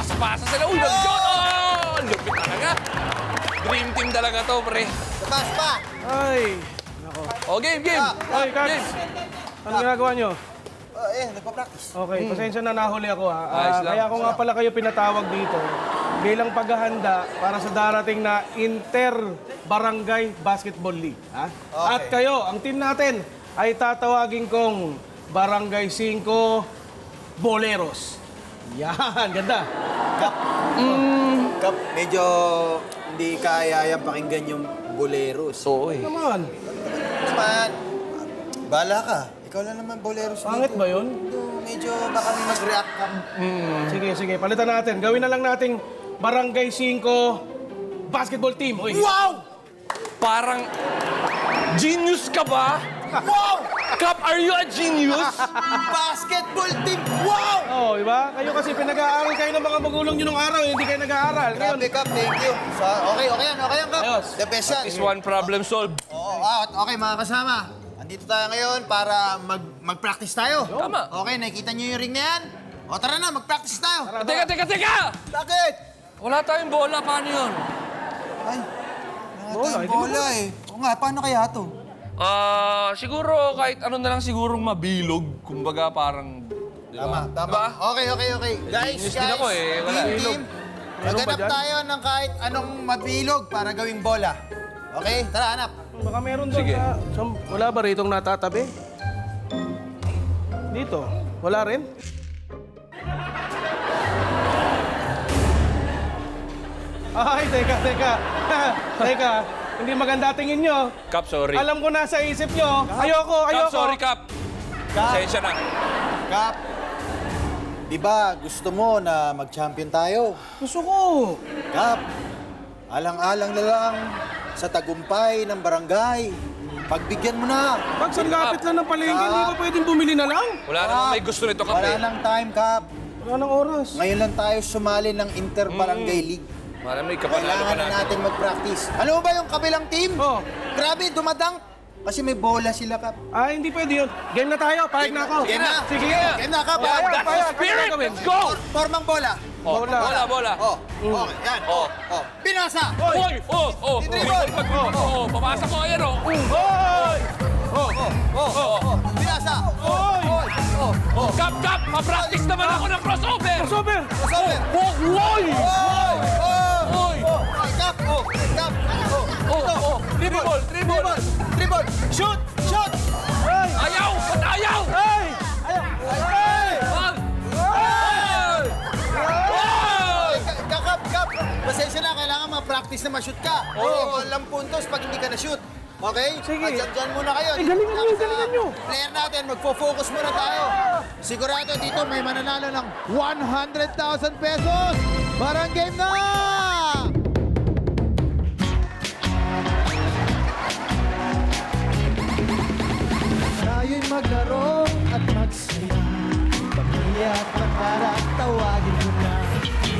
pasa-pasa sila. Uy, nag-shot! Oh! Lupit talaga. Dream team talaga to, pre. Sabas pa! Ay, nako. Oh, game, game. Ay, Cats. Game. Ano ginagawa nyo? Nagpa-practice. Okay, pasensya na nahuli ako ha. Ayos lang. Kaya ako nga pala kayo pinatawag dito bilang paghahanda para sa darating na Inter-Barangay Basketball League. Ha? Okay. At kayo, ang team natin ay tatawagin kong Barangay 5 Boleros. Yan, ganda. Kap, medyo hindi kaya yan pakinggan yung boleros. Oo, eh. Naman, Naman, bala ka. Ikaw lang naman boleros pangit ba yun? Medyo baka may mag-react ka. Sige, sige, palitan natin. Gawin na lang nating Barangay 5 Basketball Team. Uy. Wow! Parang genius ka ba? Wow! Cap, are you a genius? Basketball team! Wow! Oh, di ba? Kayo kasi pinag-aaral kayo ng mga magulang nyo nung araw, hindi kayo nag-aaral. Ngayon, Grabe, Kap. Thank you. So, okay yan, Kap. Ayos. The best yan. Is one problem solved. Oo, okay, mga kasama. Andito tayo ngayon para mag-practice tayo. Tama. Okay, nakikita nyo yung ring na yan? O, tara na, mag-practice tayo. Teka! Bakit? Wala tayong bola, paano yun? Ay, Bola, bola, hindi mo bola eh. Oo nga, paano kaya to? Siguro kahit ano na lang sigurong mabilog. Kumbaga parang, di ba? Tama. Diba? Okay. Guys, Genius din ako eh. Wala. team. Meron ba Maghanap dyan? tayo ng kahit anong mabilog para gawing bola. Okay? Tara, hanap. baka meron doon Sige. wala ba ritong natatabi? Dito, wala rin? Ay, teka. Teka, hindi maganda tingin nyo. Cap, sorry. Alam ko nasa isip nyo. Ayoko. Cap, sorry, Cap. Cap. Pasensya na. Kap, di ba gusto mo na mag-champion tayo? Gusto ko. Kap, alang-alang na lang sa tagumpay ng barangay. Pagbigyan mo na. Pag sa lapit lang ng palengke, hindi ba pwedeng bumili na lang? Wala namang may gusto nito, Cap. Wala Eh. nang time, Kap. Wala nang oras. Ngayon lang tayo sumali ng Inter-Barangay League. Wala may kapanalo Kailangan pa na natin. natin mag-practice. Alam mo ba yung kabilang team? Oh. Grabe, dumadang. Kasi may bola sila, Kap. Ah, hindi pwede yun. Game na tayo, pahig na ako. Game na. Sige. Game na, Kap. Yeah, that's the Payag. spirit. Ano gagawin? Let's go! Formang bola. Oh, Bola. bola. Oh, okay, yan. Oh. Oh. Binasa. Hoy! Oh! Dribble. Papasok ko, ayan, oh. Hoy! Binasa. Hoy! Cap! Ma-practice naman ako ng crossover! Crossover! Crossover. Woy! Oy! Kap. Kap. Dribble. Shoot. Ay! Ayaw! Ba't ayaw? Ay! Ay! Wag! Kap. Pasensya na, kailangan ma-practice na ma-shoot ka. Oo. Walang puntos pag hindi ka na-shoot. Okay? Sige. Dyan muna kayo. galingan nyo. Player natin, magfo-focus muna tayo. Sigurado dito may mananalo ng 100,000 pesos. Parang game na! Tayo'y maglaro at magsaya. Pamilya at pangarap, tawagin mo na.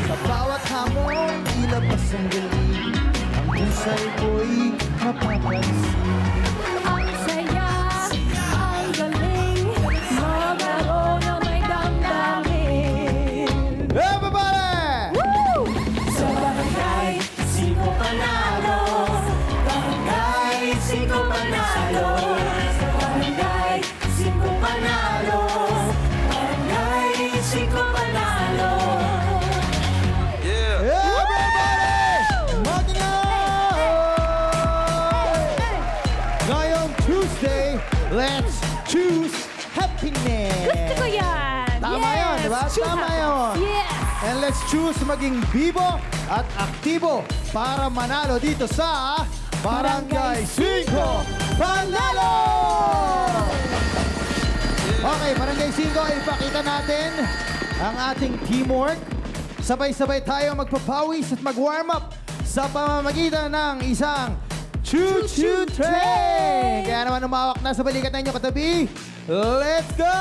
Sa bawat hamon, ilabas ang galing. Ang husay mo'y mapapansin. Ang saya, ang galing, maglaro na may damdamin. Everybody! Sa barangay, sino panalo? Barangay, sino panalo? Sa barangay, sino panalo? Barangay, sino panalo? Everybody! Magingay! Ngayong Tuesday, let's choose happiness! Gusto ko yan! Tama yun, di ba? choose Tama happiness. yun. Yes! And let's choose maging bibo at aktibo para manalo dito sa Barangay 5 Panalo! Okay, Barangay 5, ipakita natin ang ating teamwork. Sabay-sabay tayo magpapawis at mag-warm up sa pamamagitan ng isang choo-choo train. Kaya naman umawak na sa balikat ninyo katabi. Let's go!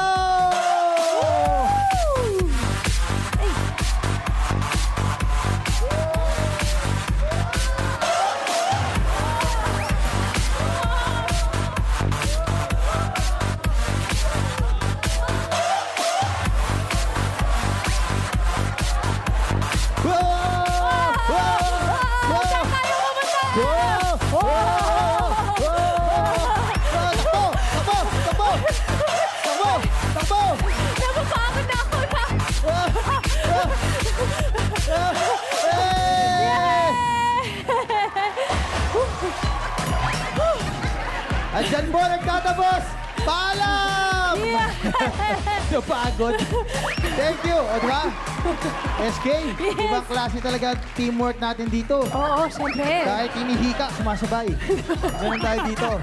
At dyan po nagtatapos. Paalam! Napagod. Thank you. O, diba? SK, ibang klase talaga teamwork natin dito. Oo, syempre. Kahit inihika, sumasabay. Ganun tayo dito.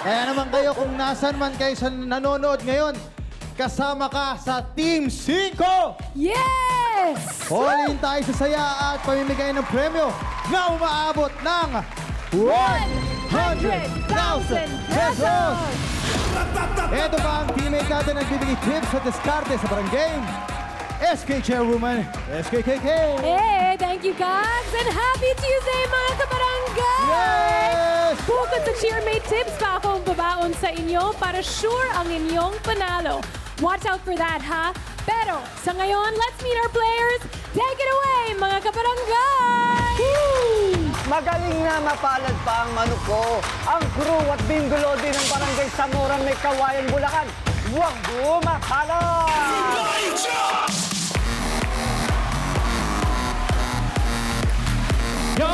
Kaya naman kayo, kung nasan man kayo sa nanonood ngayon, kasama ka sa Team 5! Yes! All in tayo sa saya at pamimigay ng premyo na umaabot ng 100,000 pesos! Ito pa ang teammate natin nagbibigay tips at diskarte sa barangay. SK Chairwoman, SKKK! Hey, thank you, Gags! And happy Tuesday, mga kabarangay! Yes! Bukod sa cheermate tips pa akong babaon sa inyo para sure ang inyong panalo. Watch out for that, ha? Pero sa ngayon, let's meet our players. Take it away, mga kabarangay! Magaling na mapalad pa ang manok ko. Ang crew at bingo lodi ng barangay Zamora may Kawayan, Bulacan. Huwag bumapalad! Yo!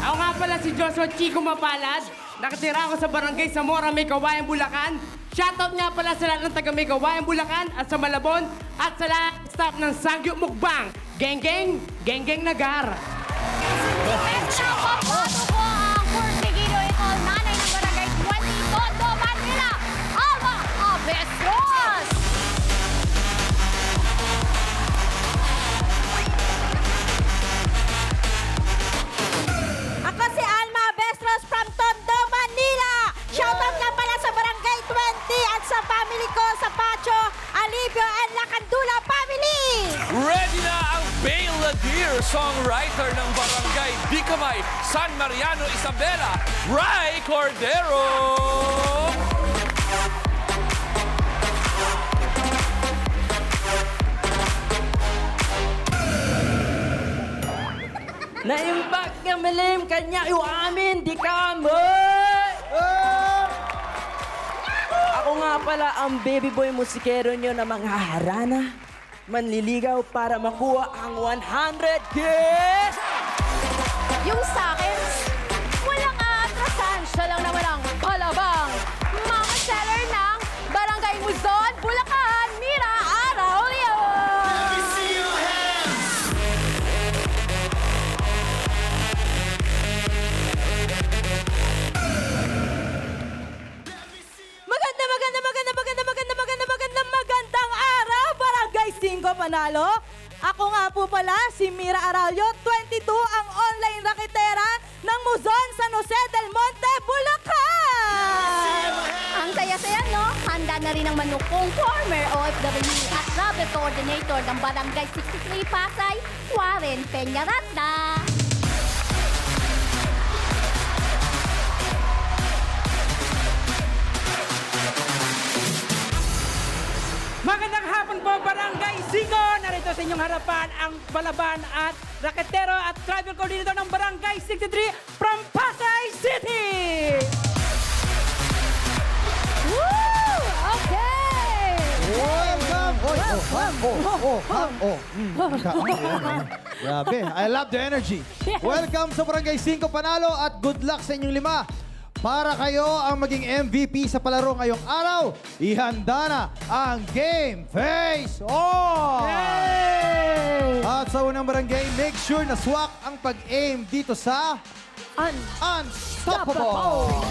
Ako nga pala si Joshua Chico Mapalad. Nakatira ako sa barangay Zamora, May Kawayan, Bulacan. Shoutout nga pala sa lahat ng taga May Kawayan, Bulacan at sa Malabon at sa lahat ng staff ng Sangyup Mukbang. Geng Geng, Geng Geng Nagar. Besta papato ko ang Portigido Icol Nanay ng Barangay 20, Tondo, Manila, Alma Abestros! Ako si Alma Abestros from Tondo, Manila! Shoutout nga pala sa Barangay 20 at sa family ko sa Pacho, Alivio and Lacandula family! Ready na ang Bailadier, songwriter ng Barangay Dicamay, San Mariano, Isabela, Rai Cordero! Naimbag ng malim, kanya iwamin, di ka mo! Ako nga pala ang baby boy musikero nyo na mga harana. Manliligaw para makuha ang 100K! Yung sa akin, walang aatrasan. Siya lang naman ang palabang. Mga seller ng Barangay Luzon, Bulacan, Mira, Arroyo. Magandang araw, Barangay 5 Panalo. Ako nga po pala si Mira Aralio, 22, ang online raketera ng Muzon, San Jose del Monte, Bulacan! Ang saya-saya, no? Handa na rin ang manukong former OFW at travel coordinator ng Barangay 63 Pasay, Warren Peñarata. Magandang hapon po, Barangay 5! Narito sa inyong harapan ang balaban at raketero at tribal coordinator ng Barangay 63 from Pasay City! Woo! Okay! Welcome! Grabe, I love the energy. Yes. Welcome sa Barangay 5 Panalo at good luck sa inyong 5. Para kayo ang maging MVP sa palaro ngayong araw, ihanda na ang Game Face On! At sa unang barangay, make sure na swak ang pag-aim dito sa Unstoppable!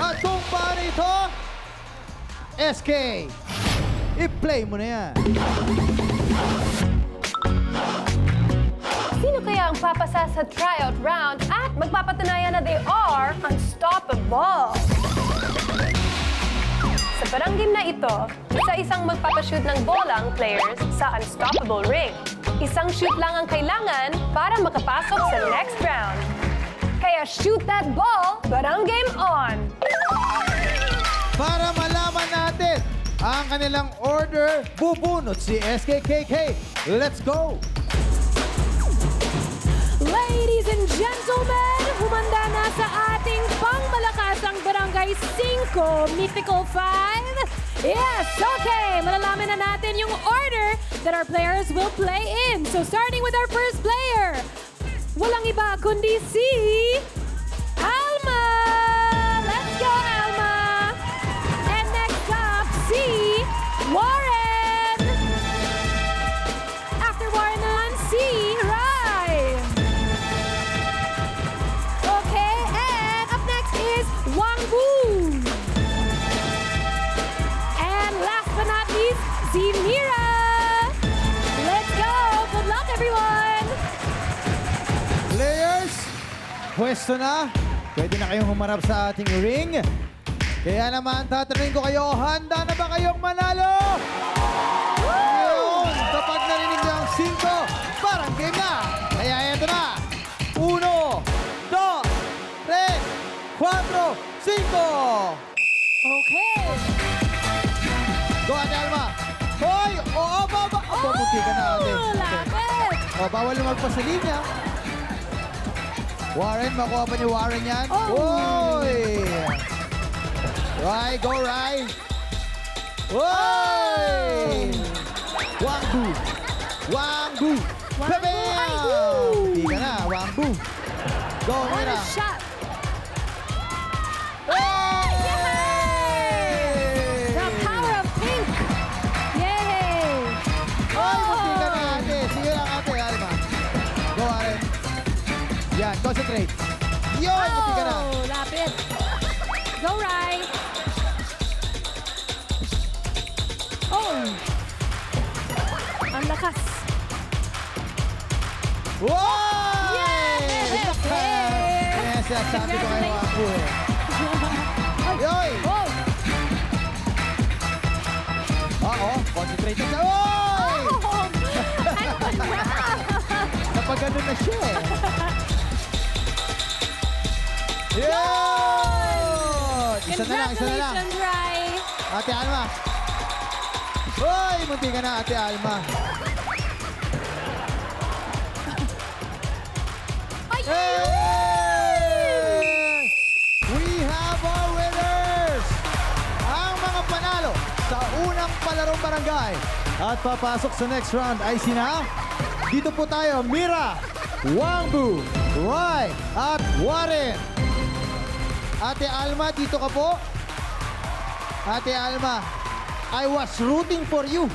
At kung paano ito, SK, i-play mo na yan. Sino kaya ang papasa sa tryout round at magpapatunayan na they are unstoppable? Sa parang game na ito, isa-isang magpapashoot ng bola ang players sa unstoppable ring. Isang shoot lang ang kailangan para makapasok sa next round. Kaya shoot that ball, barang game on! Para malaman natin ang kanilang order, bubunot si SKKK. Let's go! Ladies and gentlemen, humanda na sa ating pangmalakasang Barangay 5, Mythical 5. Yes, okay, malalaman na natin yung order that our players will play in. So starting with our first player, walang iba kundi si Alma! Let's go, nakapwesto na. Pwede na kayong humarap sa ating ring. Kaya naman, tatanungin ko kayo, handa na ba kayong manalo? Yun, kapag narinig niyo ang 5, parang game na. Kaya eto na. 1, 2, 3, 4, 5. Okay. Go, Ate Alma. Hoy! Oo, baba! Aba, munti ka na, ate. Lapit. O, bawal lumagpas sa linya. Warren, makuha pa ni Warren yan. Hoy! Rai, go, Rai! Hoy! Wangbu! Wangbu! Bam! Hindi ka na, Wangbu. Go, What Mira. a shot. Hey! The power of pink. Yay. Ay, munti ka na, ate. Sige lang, ate. Alma. Go, Warren. Yan, concentrate. Yun, munti ka na. Oh, lapit. Go, Rai. Oh. Ang lakas. Wow! Yes! Yes, yes, sabi ko kayo ako eh. Yoy! Oh. Oo, concentrate na siya. Oy! Oh. Ano ba na? Kapag ganun na siya eh. Yun! Isa na lang, isa na lang. Congratulations, Rai. Ate Alma. Hoy, munti ka na, Ate Alma. Hey! We have our winners! Ang mga panalo sa unang palarong barangay at papasok sa next round ay sina... Dito po tayo, Mira, Wangbu, Rai, at Warren. Ate Alma, dito ka po. Ate Alma, I was rooting for you.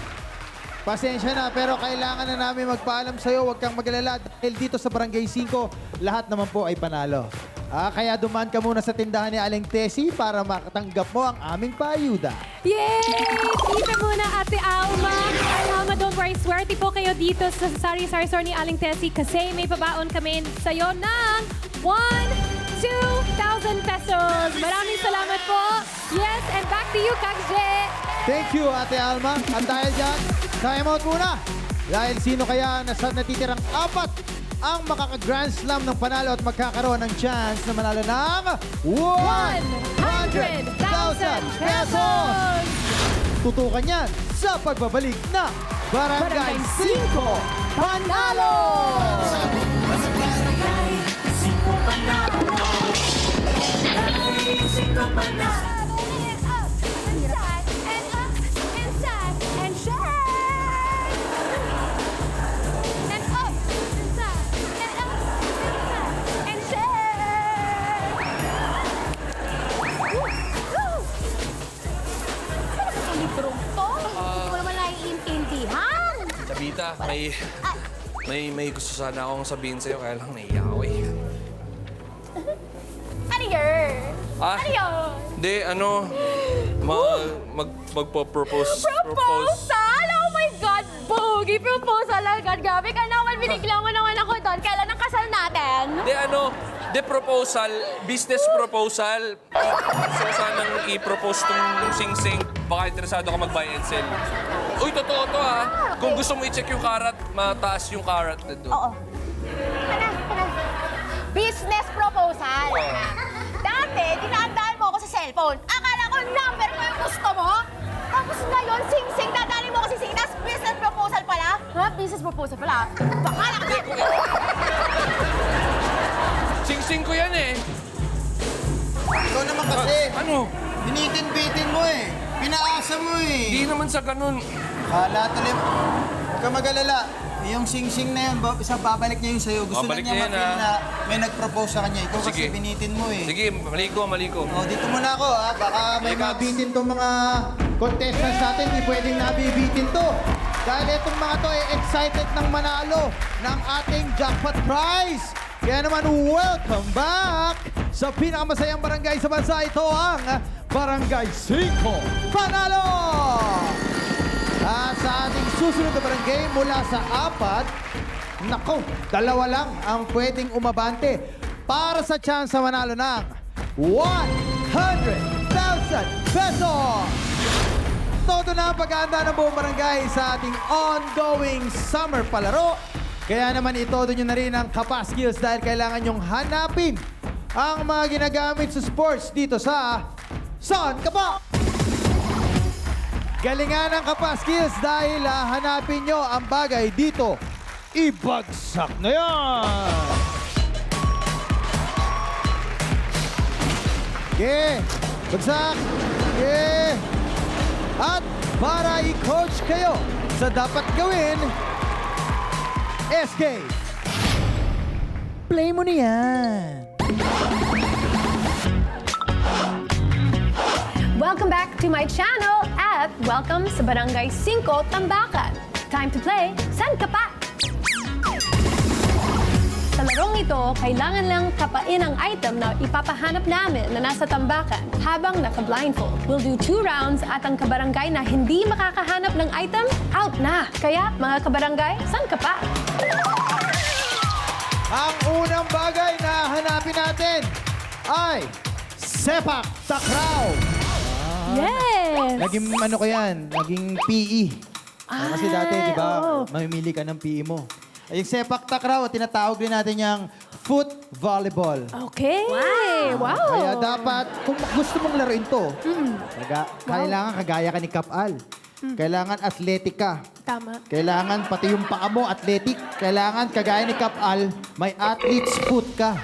Pasensya na, pero kailangan na namin magpaalam sa'yo. Huwag kang mag-alala dahil dito sa Barangay 5, lahat naman po ay panalo. Kaya dumaan ka muna sa tindahan ni Aling Tessie para makatanggap mo ang aming paayuda. Yay! Dito muna, Ate Alma. Alma, don't worry. Swerte po kayo dito sa Sari-Sari Store ni Aling Tessie kasi may pabaon kami sa'yo ng 2,000 pesos. Maraming salamat po. Yes, and back to you, Kakje. Thank you, Ate Alma. At dahil dyan, time out muna. Dahil sino kaya nasa natitirang 4 ang makaka-Grand Slam ng panalo at magkakaroon ng chance na manalo ng 100,000 pesos! Tutukan yan sa pagbabalik na Barangay 5 Panalo! Tabita, may gusto sana akong sabihin sa'yo, kaya lang naiiyak ako eh. Ano yun? Ah? Ano yun? Hindi, magpo-propose. Proposal? Oh my God! Bogey proposal agad. Grabe ka naman. Binigla mo naman ako doon. Kailan ang kasal natin? Hindi, proposal, business proposal. So, sanang i-propose tong sing-sing. Baka interesado ka mag-buy and sell. Uy, totoo to ha. Kung gusto mo i-check yung karat, mataas yung karat na doon. Oo. Business proposal. Dati, dinaan-daan mo ako sa cellphone. Akala ko number ko yung gusto mo. Tapos ngayon, sing-sing, dadaanin mo ako si Sinas. Business proposal pala. Ha? Business proposal pala. Baka na ka. Sing-sing ko yan eh. Ikaw naman kasi, Ano? binitin-bitin mo eh. Pinaasa mo eh. Hindi naman sa ganun. Kala tuloy, huwag ka mag-alala. Yung sing-sing na yun, babalik niya yung sa'yo. Gusto Babalik lang niya niya yan, ma-feel na may nag-propose sa kanya. Ikaw kasi Sige. binitin mo eh. Sige, maliko. O, dito muna ako ha. Baka may Sige, Kabs. mabitin tong mga contestants natin. Hindi pwedeng nabibitin to. Dahil itong mga to ay excited ng manalo ng ating jackpot prize. Kaya naman, welcome back sa pinakamasayang barangay sa bansa. Ito ang Barangay 5 Panalo! At sa ating susunod na barangay mula sa 4, nako, 2 lang ang pwedeng umabante. para sa chance na manalo ng 100,000 pesos! Todo na ang pag-aanda ng buong barangay sa ating ongoing summer palaro. Kaya naman itodo nyo na rin ang Kapa Skills dahil kailangan nyong hanapin ang mga ginagamit sa sports dito sa Saan Ka Pa? Galingan ang Kapa Skills dahil hanapin nyo ang bagay dito. Ibagsak na yan! Okay, bagsak! Okay! At para i-coach kayo sa dapat gawin, SK, play mo na yan! Welcome back to my channel at welcome sa Barangay 5 Tambakan. Time to play San Ka Pa? Sa larong ito, kailangan lang kapain ang item na ipapahanap namin na nasa tambakan habang naka-blindfold. We'll do 2 rounds at ang kabarangay na hindi makakahanap ng item, out na! Kaya mga kabarangay, San Ka Pa? Ang unang bagay na hanapin natin ay sepak takraw. Yes! Naging ano ko yan, naging PE. Kasi dati, di ba, oo. mamimili ka ng PE mo. Yung sepak takraw, tinatawag din natin yung foot volleyball. Okay. Wow. Kaya dapat, kung gusto mong laruin to, kailangan kagaya ka ni Kapal. Kailangan athletic ka. Tama. Kailangan pati yung paa mo athletic. Kailangan kagaya ni Kapal, may athlete's foot ka.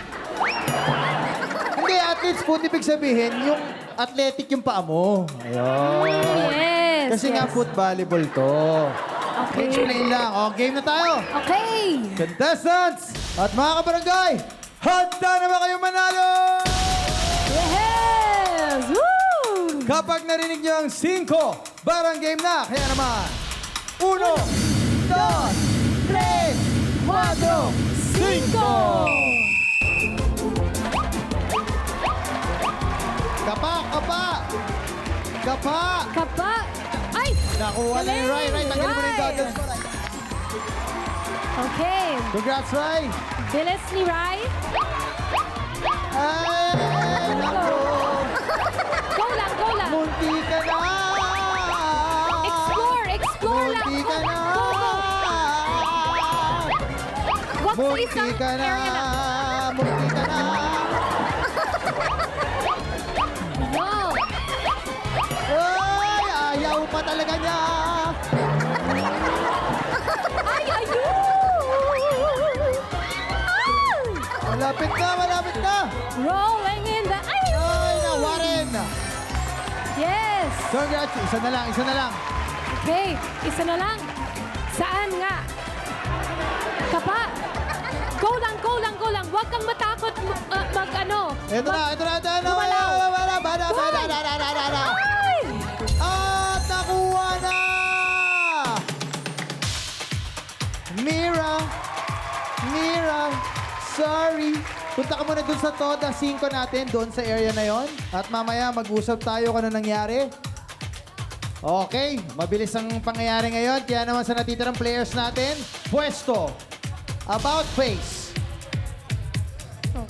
Hindi, athlete's foot, ibig sabihin, yung athletic yung paa mo. Ayun. Yes. Kasi nga foot volleyball to. Okay. Explain lang. O, game na tayo. Okay. Contestants at mga kabarangay, handa na ba kayo manalo? Yes! Woo! Kapag narinig niyo ang 5, barang game na. Kaya naman, 1, 2, 3, 4, 5! Kapa, kapa! Kapa! Kapa. Ay! Nakuha na ni Rai. Rai, tanggalin mo na yung goggles mo, Rai. Okay. Congrats, Rai! Bilis ni Rai. Ay, naku! Go lang, go lang. Munti ka na! Explore lang. Munti ka na! Go, go. Wag sa Munti isang ka na! area lang. Munti ka na! Wow. Ay, ayaw pa talaga niya! Ay, ayun! Ay! Malapit na, malapit na! Rolling in the... Ay! Ay, nawarin! Yes! Congrats! Isa na lang, isa na lang. Okay, isa na lang. Saan nga? Kapa! Go lang, go lang, go lang. Huwag kang matakot mag-ano. Ito na, ito na, ito na! Gumalaw. Bada! Ay! At nakuha na! Mira, sorry. Punta ka muna dun sa Toda 5 natin, doon sa area na yon. At mamaya mag-usap tayo kung ano nangyari. Okay, mabilis ang pangyayari ngayon. Kaya naman sa natitirang players natin, pwesto, about face.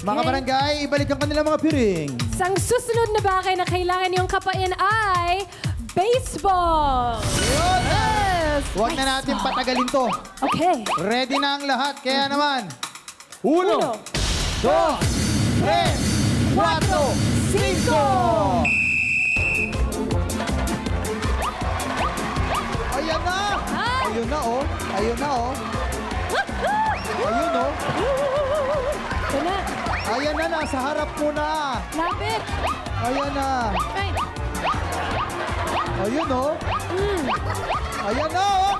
Mga barangay, ibalik ang kanilang mga piring. Ang susunod na bagay na kailangan niyong kapain ay baseball. Yun! Yes! Huwag na natin patagalin to. Okay. Ready na ang lahat. Kaya naman, 1, 1, 2, 3, 4, 5! Ayan na! Ay! Ayun na, oh. Ayun na, oh. Ayun, oh. Ito na. Ayan na, nasa harap mo na. Lapit. Ayan na. Ay. Ayun, oh. Ayan na, oh.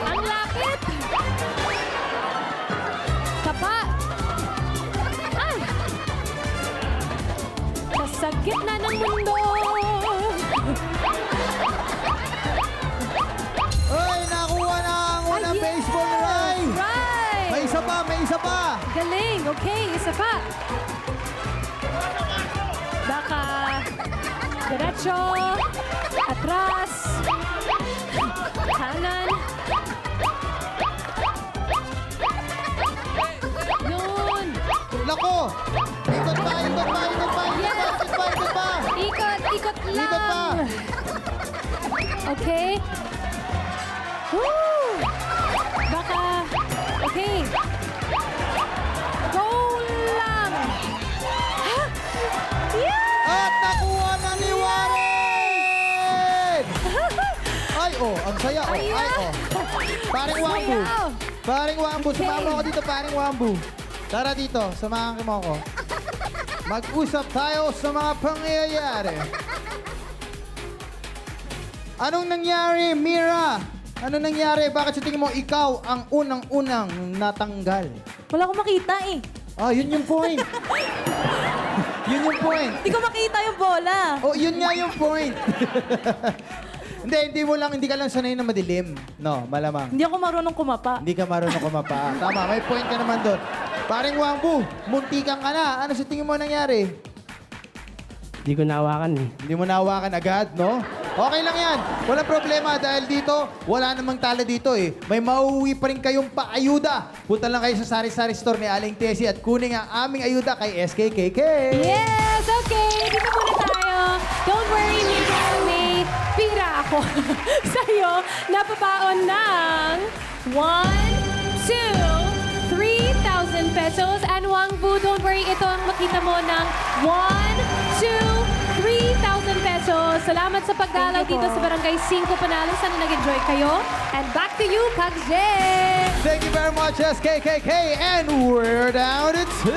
Ang lapit. Kapa. Ay. Nasa gitna ng mundo. Ay, nakuha na ang unang baseball ni Rai. Right. May isa pa, may isa pa. Galing. Okay, isa pa. Baka diretso, atras, kanan. Yun. Okay. Woo! Baka, okay. Go lang! Ha? Yeah! At nakuha na ni Warren! Ay, oh, ang saya, oh. Ay, oh. Paring Wambu. Paring Wambu, sumama ako dito, paring Wambu. Tara dito, samahan mo ako. Mag-usap tayo sa mga pangyayari. Anong nangyari, Mira? Anong nangyari? Bakit sa tingin mo ikaw ang unang-unang natanggal? Wala akong makita eh. Ah, yun yung point. Yun yung point. Hindi ko makita yung bola. Oh, yun nga yung point. Hindi ka lang sanay na madilim. No, malamang. Hindi ako marunong kumapa. Hindi ka marunong kumapa. Tama, may point ka naman doon. Paring Wambu, muntikan ka na. Ano sa tingin mo nangyari? Hindi ko nawakan eh. Hindi mo nahawakan agad, no? Okay lang yan. Walang problema dahil dito, wala namang tala dito eh. May mauwi pa rin kayong paayuda. Punta lang kayo sa Sari-Sari Store ni Aling Tessie at kunin ang aming ayuda kay SKKK. Yes! Okay, dito muna tayo. Don't worry, may pira ako sa'yo. Napapaon ng 1, 2, 3,000 pesos. And Wangbu, don't worry, ito ang makita mo ng 1, 2, 3,000 pesos. Salamat sa pagdalaw dito sa Barangay 5 Panalo. Sana nag-enjoy kayo. And back to you, Kag Jen! Thank you very much, SKKK. And we're down to 2.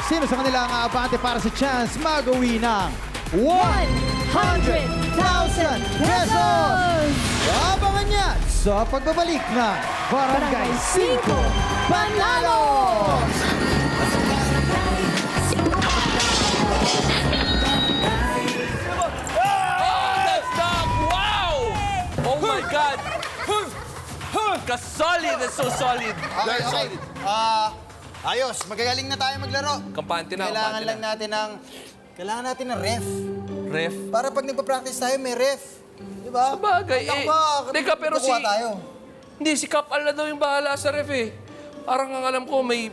Sino sa kanila ang aabante para sa chance mag-uwi ng 100,000 pesos? Abangan niya sa pagbabalik ng Barangay 5 Panalo! Oh my God! Ka-solid and so solid. Okay, okay. Ayos, magagaling na tayo maglaro. Kampante na, Kailangan kampante lang na. natin ng ref. Ref. Para pag nagpa-practice tayo, may ref. Di ba? Sabagay, Ano eh. ba? Teka, pero Kukuha si- tayo. Hindi, si Kap Al na daw yung bahala sa ref eh. Parang ang alam ko, may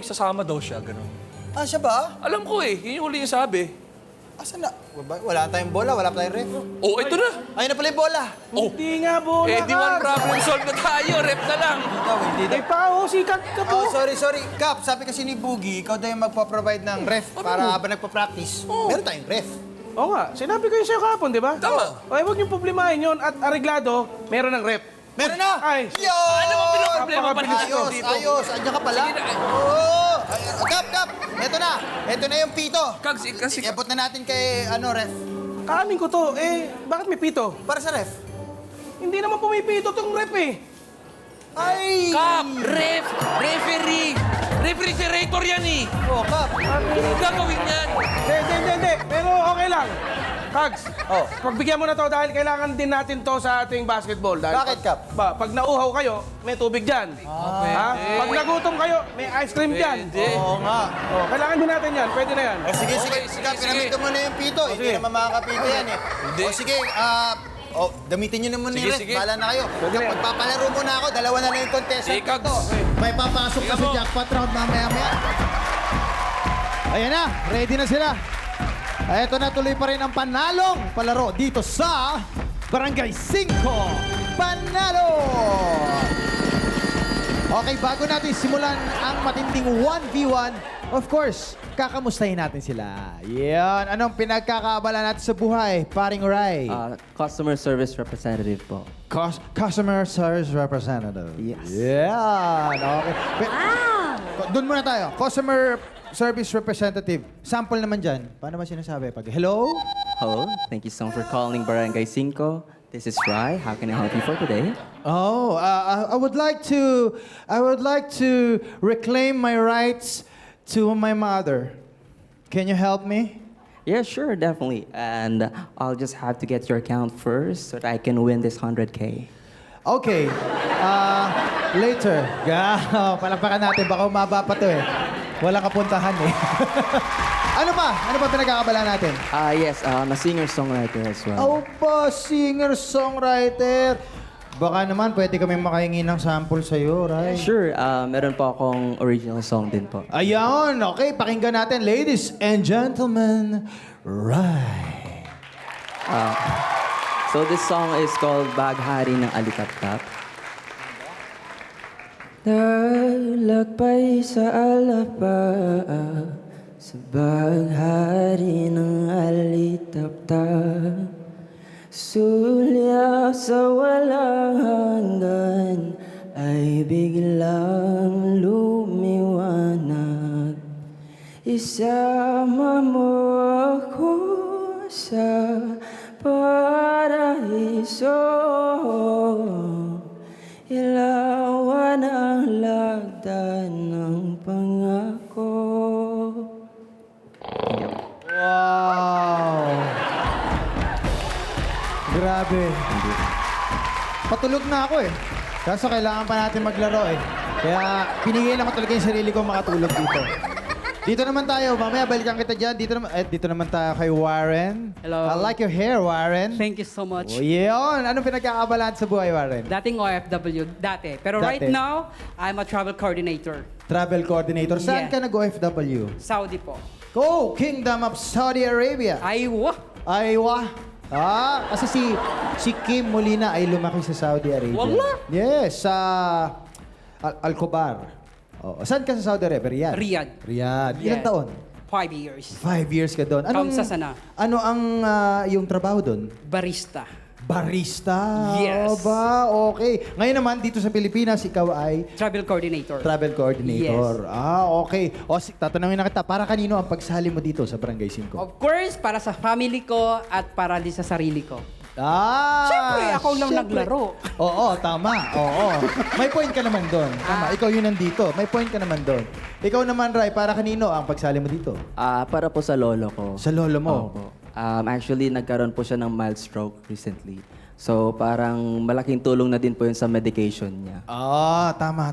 sasama daw siya, gano'n. Ah, siya ba? Alam ko eh, yun yung huli niya sabi. Asan na? Wala tayong bola, wala pa tayong ref. Oh, ito na. Ayun na pala yung bola. Oh, Hindi nga bola eh, di one problem solved na tayo. Ref na lang. Ikaw, hindi Eh, sikat ka Oh, po. sorry. Kap, sabi kasi ni Boogie, ikaw daw yung magpa-provide ng ref para habang nagpa-practice. Meron tayong ref. Oo nga, sinabi ko yun sa'yo kahapon, di ba? Tama. Okay, huwag niyong problemahin yun. At areglado, meron ng rep. Meron na! Ay. Yo! Ano mo pinoproblema pa Napakabilis natin Ayos, dito? ayos. Andiyan ka pala. Sige na. Oo! Kap! Ito na. Ito na yung pito. Kasi Iabot na natin kay, ref. Kaamin ko to. Eh, bakit may pito? Para sa ref. Hindi naman pumipito tong rep eh. Ay! Kap, ref, referee, refrigerator yan eh. Oh, Kap. Anong gagawin yan? Hindi. Pero okay lang. Kags, pagbigyan mo na to dahil kailangan din natin to sa ating basketball. Dahil Bakit, Kap? Pag nauuhaw kayo, may tubig dyan. Ha? Pag nagutom kayo, may ice cream dyan. Pwede. Oo nga. Oh, kailangan din natin yan. Pwede na yan. Sige. Okay, sige, Kap, pinamit ko muna yung pito. Hindi sige. naman makakapito yan eh. Hindi. O sige, gamitin nyo naman yung Sige, ref. sige. Bahala na kayo. Kap, magpapalaro muna ako. Dalawa na lang yung contestant Sige, Kags. dito. May papasok Sige pa sa po. jackpot round mamaya-maya. Ayan na, ready na sila. Ito na, tuloy pa rin ang panalong palaro dito sa Barangay 5 Panalo! Okay, bago natin simulan ang matinding 1v1, of course, kakamustahin natin sila. Yan, anong pinagkakaabala natin sa buhay, paring Ray? Customer service representative po. Customer service representative. Yes. Yan, okay. Doon muna tayo. Customer service representative. Sample naman dyan. Paano ba sinasabi? Pag, hello? Hello, thank you so much for calling Barangay 5. This is Rai. How can I help you for today? Oh, I would like to reclaim my rights to my mother. Can you help me? Yeah, sure, definitely. And I'll just have to get your account first so that I can win this 100K. Okay. Later. Palakpakan natin. Baka umaba pa to eh. Walang kapuntahan eh. Ano ba pinagkakabala natin? Yes, I'm a singer-songwriter as well. Opa, singer-songwriter. Baka naman pwede kami makahingi ng sample sa'yo, right? Sure, meron po akong original song din po. Ayan, okay. Pakinggan natin, ladies and gentlemen, right. So this song is called Baghari ng Alitap-tap. Naglakbay sa alapa, sa baghari ng alitap-tap. Sulya sa walang hanggan ay biglang lumiwanag. Isama mo ako sa paraiso. Ilawan ang lagda ng pangako. Wow! Grabe. Patulog na ako eh. Kaso kailangan pa natin maglaro eh. Kaya pinigil ako talaga yung sarili ko makatulog dito. Dito naman tayo. Mamaya balikan kita dyan. Dito naman tayo kay Warren. Hello. I like your hair, Warren. Thank you so much. Oh, yun. Anong pinagkakabalaan sa buhay, Warren? Dating OFW, dati. Pero Dati. right now, I'm a travel coordinator. Travel coordinator. Saan Yeah. ka nag-OFW? Saudi po. Go! Kingdom of Saudi Arabia. Aywa! Aywa. Kasi si Kim Molina ay lumaki sa Saudi Arabia. Wala. Yes, sa Al-Khobar. Oh, saan ka sa Saudi Arabia? Riyadh. Riyadh. Ilang Yeah. taon? 5 years. 5 years ka doon. Kamsa sana. Ano ang yung trabaho doon? Barista. Barista. Yes. Ba? Okay. Ngayon naman, dito sa Pilipinas, ikaw ay Travel coordinator. travel coordinator. Okay. O, tatanungin na kita, para kanino ang pagsali mo dito sa Barangay 5? Of course, para sa family ko at para din sa sarili ko. Siyempre, ako lang naglaro. Oo, tama. Oo. May point ka naman doon. Tama, ikaw yun nandito. May point ka naman doon. Ikaw naman, Rai, para kanino ang pagsali mo dito? Para po sa lolo ko. Sa lolo mo? Opo. Actually, nagkaroon po siya ng mild stroke recently. So, parang malaking tulong na din po yun sa medication niya. Tama.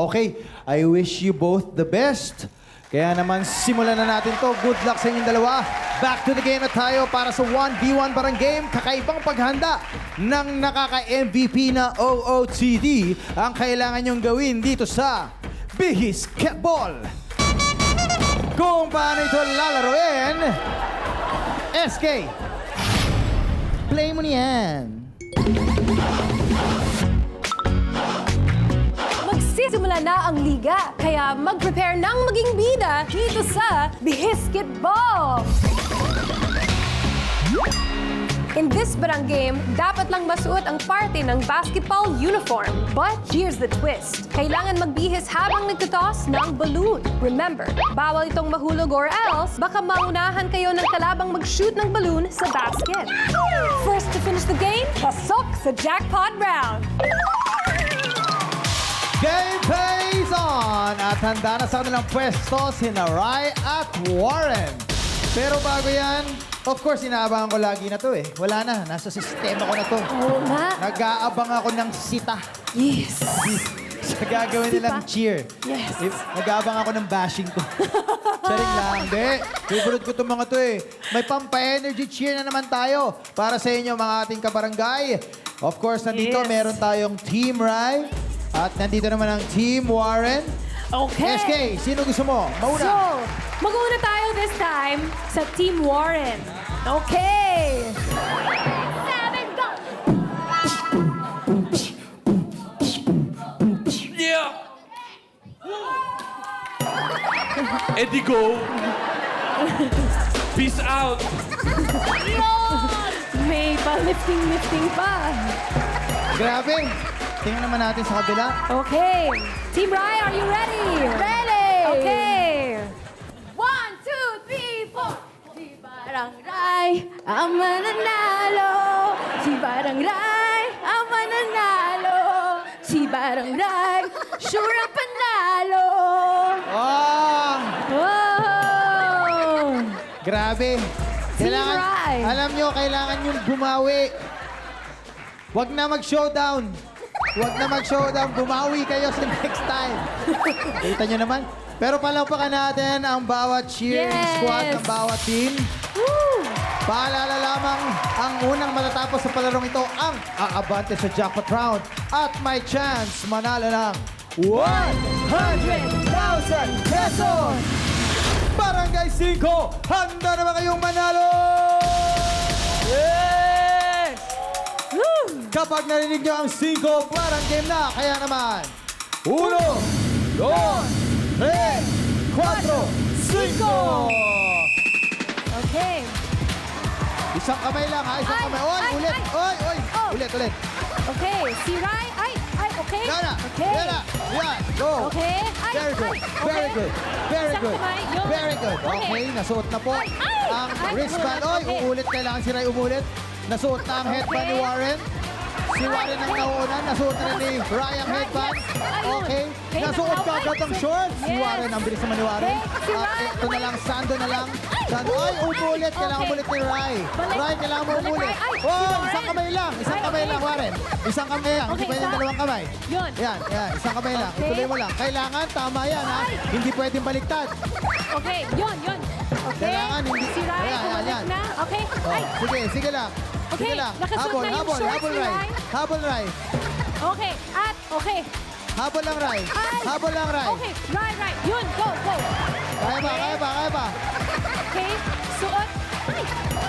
Okay. I wish you both the best. Kaya naman, simulan na natin to. Good luck sa inyong dalawa. Back to the game na tayo para sa 1v1 Barang Game. Kakaibang paghanda ng nakaka-MVP na OOTD ang kailangan nyong gawin dito sa Bihis Ketball. Kung paano ito lalaroin, SK, play mo niyan. Magsisimula na ang liga, kaya mag-prepare ng maging bida dito sa Bihisketball! In this barang game, dapat lang masuot ang parte ng basketball uniform. But here's the twist. Kailangan magbihis habang nagtotoss ng balloon. Remember, bawal itong mahulog or else baka maunahan kayo ng kalabang mag-shoot ng balloon sa basket. First to finish the game, pasok sa jackpot round! Game plays on! At handa na sa kanilang pwesto sina Rai at Warren. Pero bago yan, of course, inaabangan ko lagi na to eh. Wala na, nasa sistema ko na to. Oo nga. Nag-aabang ako ng sita. Yes. Sa gagawin nilang cheer. Yes. Nag-aabang ako ng bashing ko. Charing lang. Hindi. Favorite ko itong mga to eh. May pampa-energy cheer na naman tayo para sa inyo mga ating kabarangay. Of course, nandito meron tayong Team Rai. At nandito naman ang Team Warren. Okay. SK, sino gusto mo? Mauna. So, mag-uuna tayo this time sa Team Warren. Okay. 7, go! Yeah! Eddie, go! Peace out! May pa-lifting pa. Grabe. Tingnan naman natin sa kabila. Okay. Team Rai, are you ready? Ready! Okay. 1, 2, 3, 4. Si Barang Rai ang mananalo. Si Barang Rai ang mananalo. Si Barang Rai, sure ang panalo. Oh! Grabe. Rai. Alam nyo, kailangan yung bumawi. Huwag na mag-showdown. Huwag na mag-showdown. Bumawi kayo sa next time. Kita nyo naman. Pero palakpakan natin ang bawat cheering squad ng bawat team. Woo! Paalala lamang, ang unang matatapos sa palarong ito ang aabante sa jackpot round at may chance manalo ng 100,000 pesos! Barangay 5, handa na ba kayong manalo? Yes! kapag narinig nyo ang 5, parang game na. Kaya naman, 1, 2, 3, 4, 5! Okay. Isang kamay lang ha, isang Ay, kamay. Oy, ay, ulit. ay. Oy, oy. Oh. Ulit. Okay. Si Rai. Ay, okay. Yan na. Okay. Yan na. Yan. Go. Okay. Ay, Very good. ay, Very okay. good. Very Isang good. kamay, yun. Very good. Okay. Okay, nasuot na po Ay, ay. ang Ay, wristband. Oy, okay. uulit. Kailangan si Rai umulit. Nasuot na ang headband ni Okay. Warren. Si Warren ang nauna. Nasuot na rin ni Rai ang headband. Ayun. Okay. Okay, Nasuot ka ay, agad ang shorts. Si yes. Warren, ang bilis naman ni Warren. Okay, si At Rai. ito na lang, Sando na lang. Sando. Ay, umulit. Kailangan Okay. umulit ni Rai. Balik. Rai, kailangan mo Balik, umulit. Rai. Ay, si Oh, Warren. isang kamay lang. Isang Ay, kamay okay. lang, Warren. Isang kamay lang. Hindi Okay, pwedeng isa. dalawang kamay. Yun. Yan. Isang kamay lang. Okay. Ituloy mo lang. Kailangan, tama yan ha. Ay. Hindi pwedeng baliktad. Okay. Yun. Okay. Kailangan hindi. Si Rai, Ayan, bumalik yan. na. Okay. Oh, Ay. sige lang. Okay, Sige lang. nakasuot Habol, na yung habol, shorts habol, ni Rai. Rai. Habol, Rai. Okay. At, okay. Habol lang, Rai. Ay. Habol lang, Rai. Okay. Right. Yun. Go. Kaya ba? Okay. Suot. Ay.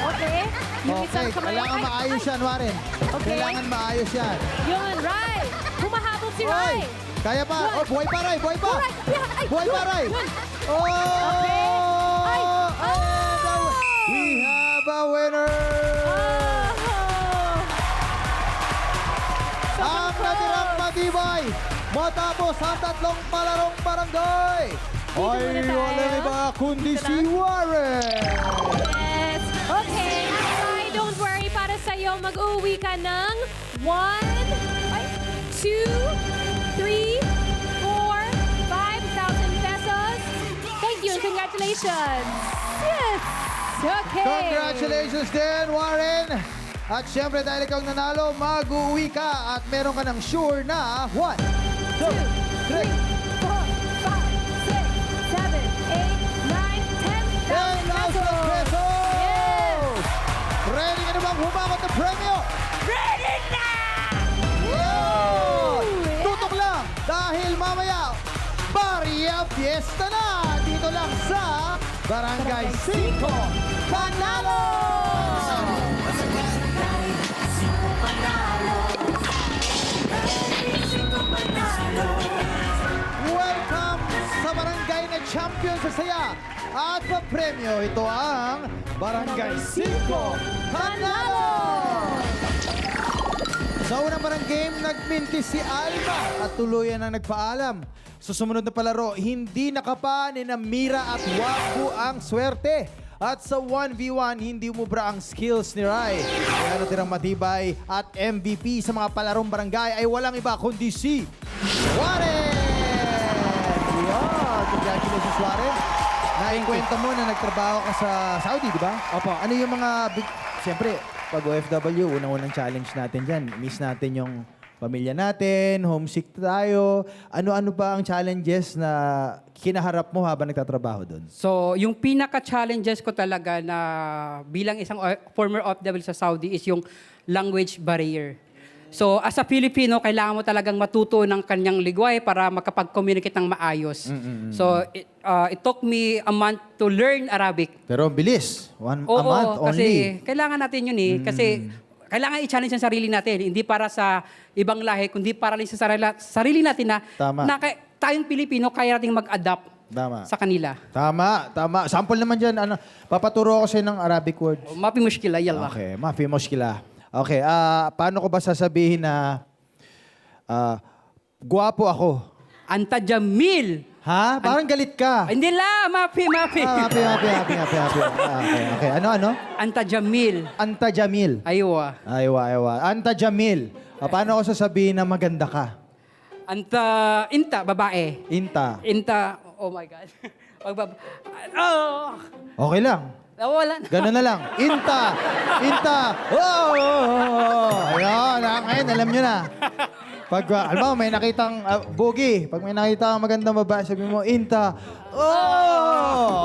Okay. Yung Okay, isang kamay. kailangan Ay, maayos ay. yan, Warren. Okay. Kailangan maayos yan. Yun. Right. Humahabol si Oy, Rai. kaya pa. Yun. Oh, buhay pa, Rai. Buhay pa. Alright. Yeah. Ay, Buhay pa, yun, Rai. yun. Oh! Okay. Ay. And we have a winner! Oh. Ang natirang matibay matapos ang tatlong palarong barangay ay muna tayo. walang iba kundi si Warren! Yes. Okay. Rai, don't worry. Para sa'yo, mag-uwi ka ng 1, 2, 3, 4, 5,000 pesos. Thank you and congratulations. Yes. Okay. Congratulations din, Warren! At syempre dahil ikaw nanalo, mag-uwi ka at meron ka ng sure na 1, 2, 3, 4, 5, 6, 7, 8, 9, 10,000 10,000 pesos! Yes. Ready ka na bang humakot ng premyo? Ready na! Yun! Tutok lang dahil mamaya, Barya Fiesta na! Dito lang sa Barangay 5 Panalo! Welcome sa Barangay na Champion sa Saya! At papremyo, ito ang Barangay 5 Panalo! Sa unang parang game, nagminti si Alma at tuluyan na nagpaalam. Sa sumunod na palaro, hindi nakapa ni na Mira at Waku ang swerte. At sa 1v1, hindi umubra ang skills ni Rai. Kaya natirang matibay at MVP sa mga palarong barangay ay walang iba kundi si Warren! Yeah, congratulations Warren. Naikwento mo na nagtrabaho ka sa Saudi, di ba? Opo. Ano yung mga big... Siyempre, pag OFW, unang-unang challenge natin dyan. Miss natin yung pamilya natin, homesick tayo. Ano-ano pa ang challenges na kinaharap mo habang nagtatrabaho doon? So, yung pinaka-challenges ko talaga na bilang isang former OFW sa Saudi is yung language barrier. So, as a Filipino, kailangan mo talagang matuto ng kanyang ligway para makapag-communicate ng maayos. So, it took me a month to learn Arabic. Pero ang bilis. A Oo, month kasi only. kailangan natin yun eh. Kasi kailangan i-challenge ang sarili natin. Hindi para sa ibang lahi, kundi para rin sa sarili natin na, Tama. tayong Pilipino, kaya nating mag-adapt Tama. sa kanila. Tama. Sample naman dyan. Papaturo ako sa'yo ng Arabic words. Mapi mushkila, yalla. Okay, mafi mushkila. Okay, paano ko ba sasabihin na guwapo ako? Anta Jamil. Ha? Parang galit ka. Hindi la, mapi. Happy. Okay. Ano? Anta Jamil. Anta Jamil. Aywa. Aywa. Anta Jamil. Paano ko sasabihin na maganda ka? Inta, babae. Inta. Oh my God. Oh, Okay lang. wala na. Ganun na lang. Inta. Ayun. Ngayon, alam nyo na. Pag, alam mo, may nakitang boogie. Pag may nakitang magandang babae, sabi mo, Inta.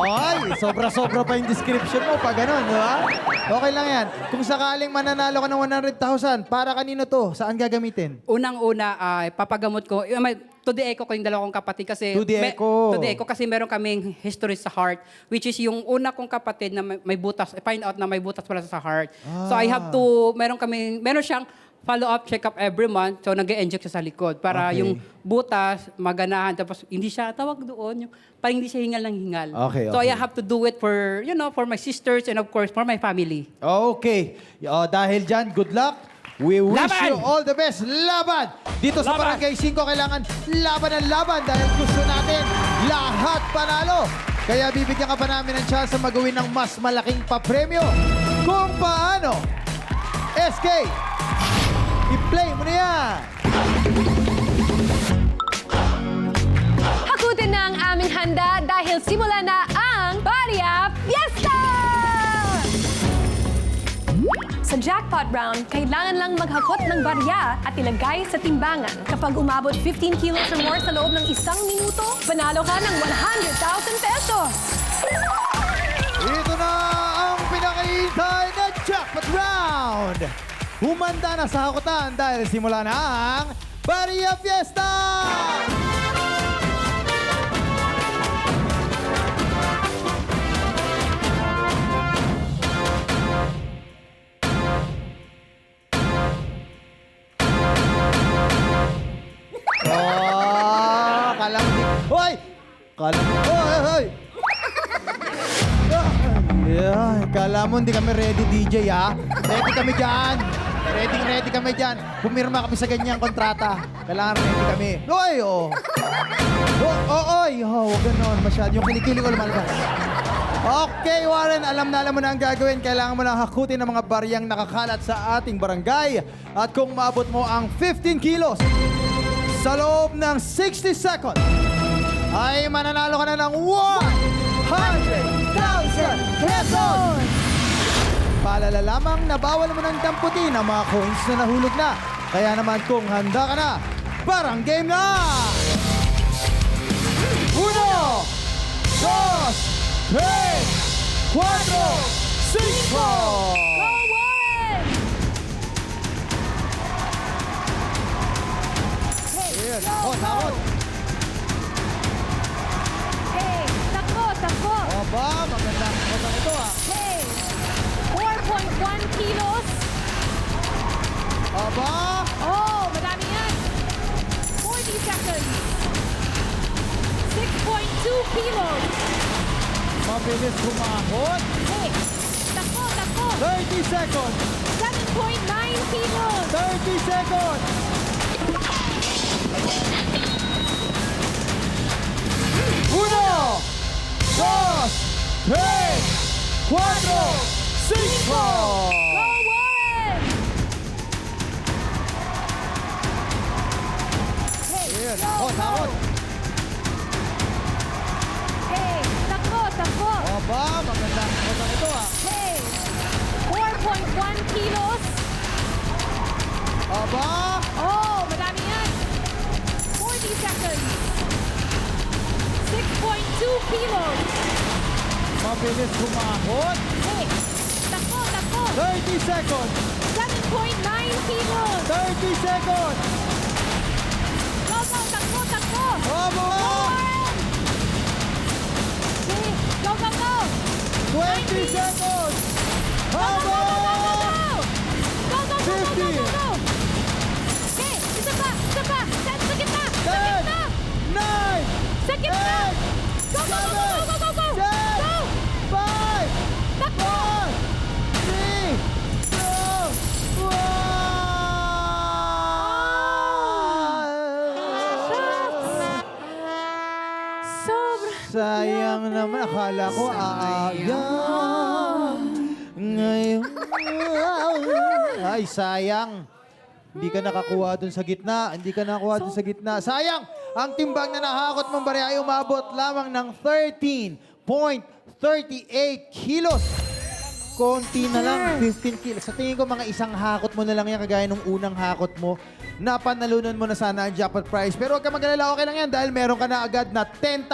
Ay, sobra-sobra pa yung description mo pag ganun, di ba? Okay lang yan. Kung sakaling mananalo ka ng 100,000, para kanino to? Saan gagamitin? Unang-una, papagamot ko. To the echo ko yung dalawang kapatid kasi... To the echo. To the echo kasi meron kaming history sa heart, which is yung una kong kapatid na may butas, find out na may butas pala sa heart. So I have to, meron siyang follow-up check-up every month. So, nag-inject siya sa likod para Okay. yung butas, maganahan. Tapos, hindi siya, tawag doon, yung, parang hindi siya hingal ng hingal. Okay, So, I okay. have to do it for, for my sisters and of course, for my family. Okay. Dahil dyan, good luck. We wish Laban! you all the best. Laban! Dito sa Laban! Barangay 5, kailangan laban ang laban dahil gusto natin lahat panalo. Kaya bibigyan ka pa namin ng chance na magawin ng mas malaking papremyo. Kung paano? SK, i-play mo na yan. Hakutin na ang aming handa dahil simula na ang Barya Fiesta! Sa jackpot round, kailangan lang maghakot ng barya at ilagay sa timbangan. Kapag umabot 15 kilos or more sa loob ng 1 minuto, panalo ka ng 100,000 pesos! Ito na ang pinakahintay na jackpot round. Humanda na sa hakutan dahil simula na ang Barya Fiesta! Oh, kalang di... Hoy! Kalang... Hoy! Yeah, kala mo hindi kami ready, DJ, ha? Ready kami dyan. Ready kami dyan. Pumirma kami sa ganyang kontrata. Kailangan ready kami. Oy, oh. Oy, huwag ganon. Masyado. Yung kilikili ko lumalabas. Okay, Warren. Alam mo na ang gagawin. Kailangan mo na hakutin ang mga baryang nakakalat sa ating barangay. At kung maabot mo ang 15 kilos sa loob ng 60 seconds, ay mananalo ka na ng 100,000 pesos! Paalala lamang na bawal mo nang damputin ang mga coins na nahulog na. Kaya naman kung handa ka na, parang game na! 1, 2, 3, 4, 5! Go, Warren! Ayan. Oh, takot! Hey, takbo! Aba, magandang kotang ito, ah. Hey, 4.1 kilos. Aba! Oh, madami yan. 40 seconds. 6.2 kilos. Mabilis kumahot. Hey, takbo! 30 seconds! 7.9 kilos. 30 seconds! 1, 2, 3, 4, 5! Go, Warren! Hey, Ayan. go, Oh, takot! Hey, takbo! Aba, magandang kotang ito, ah. Hey, 4.1 kilos. Aba! Oh, madami yan. 40 seconds. 6.2 kilos. Mabilis kumahot. Hey, takbo! 30 seconds! 7.9 kilos. 30 seconds! Go, takbo! Aba! Okay, go! 20 seconds! Aba! 50! Okay, isa pa! Sa gitna! 10! 9! Sa gitna! Go! 7! 6! Go! 5! Takbo! 4! 3! 2! 1! Sobra! Sayang naman. Akala ko aayang. Ngayon. Ay, sayang. Hindi ka nakakuha dun sa gitna. Sayang! Ang timbang na nahakot mong barya ay umabot lamang ng 13.38 kilos. Konti na lang, 15 kilos. Sa tingin ko, mga isang hakot mo na lang yan, kagaya nung unang hakot mo. Napanalunan mo na sana ang jackpot prize. Pero huwag ka mag-alala, okay lang yan dahil meron ka na agad na 10,000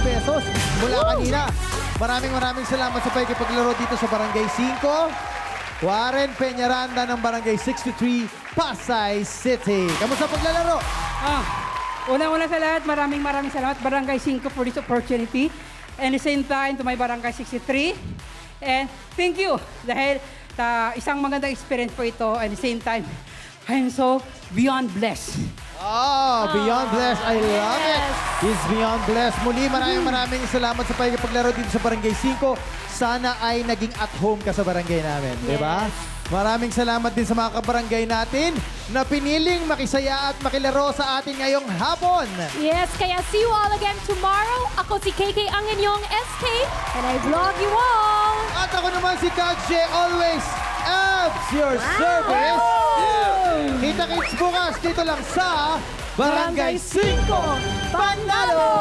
pesos mula kanina. Maraming salamat sa pakikipaglaro dito sa Barangay 5. Warren Peñaranda ng Barangay 63, Pasay City. Kamusta paglalaro? Una-una sa lahat, maraming salamat Barangay 5 for this opportunity. And the same time to my Barangay 63. And thank you dahil isang magandang experience po ito. And the same time, Henso, beyond blessed. Oh, beyond blessed. I love it. He's beyond blessed. Muli, maraming salamat sa paglaro dito sa Barangay 5. Sana ay naging at home ka sa barangay namin, di ba? Maraming salamat din sa mga kabarangay natin na piniling makisaya at makilaro sa atin ngayong hapon. Yes, kaya see you all again tomorrow. Ako si KK ang inyong SK, and I vlog you all. At ako naman si Kajie, always at your service. Kita-kits bukas dito lang sa Barangay 5 Panalo!